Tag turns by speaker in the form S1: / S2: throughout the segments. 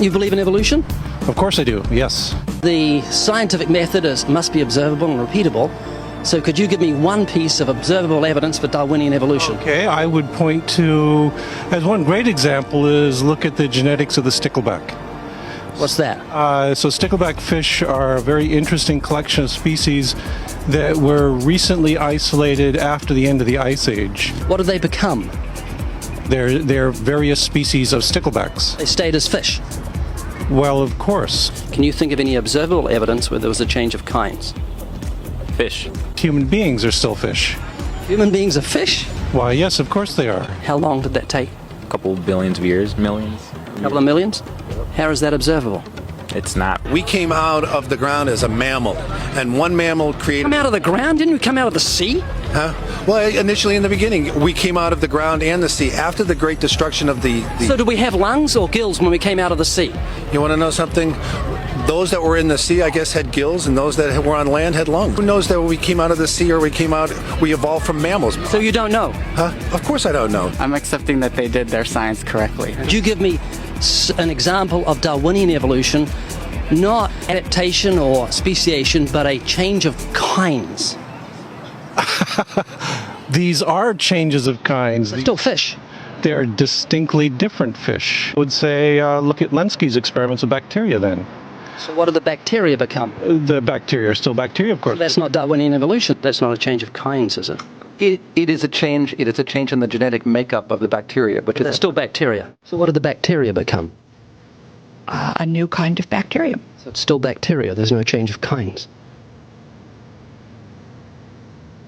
S1: You believe in evolution?
S2: Of course I do, yes.
S1: The scientific method must be observable and repeatable. So could you give me one piece of observable evidence for Darwinian evolution?
S2: Okay, I would point to, as one great example, is look at the genetics of the stickleback.
S1: What's that?
S2: So stickleback fish are a very interesting collection of species that were recently isolated after the end of the Ice Age.
S1: What did they become?
S2: They're various species of sticklebacks.
S1: They stayed as fish.
S2: Well, of course.
S1: Can you think of any observable evidence where there was a change of kinds?
S3: Fish.
S2: Human beings are still fish.
S1: Human beings are fish?
S2: Why, yes, of course they are.
S1: How long did that take?
S3: A couple billions of years, millions.
S1: A couple of millions? How is that observable?
S3: It's not.
S4: We came out of the ground as a mammal, and one mammal created...
S1: Come out of the ground? Didn't we come out of the sea?
S4: Huh? Well, initially in the beginning, we came out of the ground and the sea after the great destruction of the...
S1: So did we have lungs or gills when we came out of the sea?
S4: You want to know something? Those that were in the sea, I guess, had gills, and those that were on land had lungs. Who knows that we came out of the sea or we evolved from mammals?
S1: So you don't know?
S4: Huh? Of course I don't know.
S5: I'm accepting that they did their science correctly.
S1: Could you give me an example of Darwinian evolution, not adaptation or speciation, but a change of kinds?
S2: These are changes of kinds.
S1: They're still fish.
S2: They're distinctly different fish. I would say look at Lenski's experiments with bacteria then.
S1: So what did the bacteria become?
S2: The bacteria are still bacteria, of course.
S1: That's not Darwinian evolution. That's not a change of kinds, is it?
S6: It is a change. It is a change in the genetic makeup of the bacteria, which
S1: They're
S6: is
S1: still bacteria. So what did the bacteria become?
S7: A new kind of bacterium.
S1: So it's still bacteria. There's no change of kinds.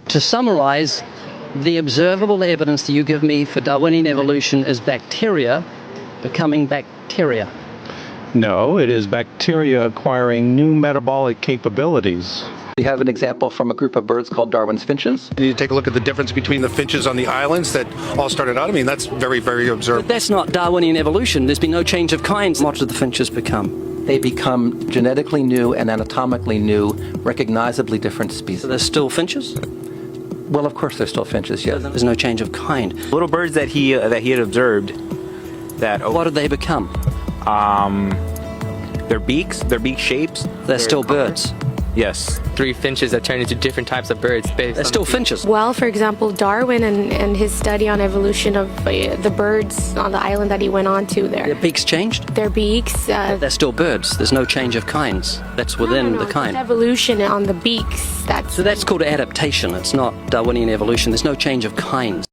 S1: To summarize, the observable evidence that you give me for Darwinian evolution is bacteria becoming bacteria.
S2: No, it is bacteria acquiring new metabolic capabilities.
S6: we have an example from a group of birds called Darwin's finches.
S4: You take a look at the difference between the finches on the islands that all started out. I mean, that's very, very observable.
S1: That's not Darwinian evolution. There's been no change of kinds. What did the finches become?
S6: They become genetically new and anatomically new, recognizably different species.
S1: So they're still finches?
S6: Well, of course they're still finches, yes.
S1: There's no change of kind.
S3: Little birds that he had observed that
S1: What did they become?
S3: their beak shapes.
S1: They're still birds.
S3: Yes.
S8: 3 finches that turn into different types of birds based
S1: They're
S8: on
S1: still finches.
S9: Well, for example, Darwin and his study on evolution of the birds on the island that he went on to
S1: Their
S9: there.
S1: beaks changed?
S9: Their beaks.
S1: They're still birds. There's no change of kinds. That's within the
S9: It's
S1: kind.
S9: evolution on the beaks.
S1: So that's called adaptation. It's not Darwinian evolution. There's no change of kinds.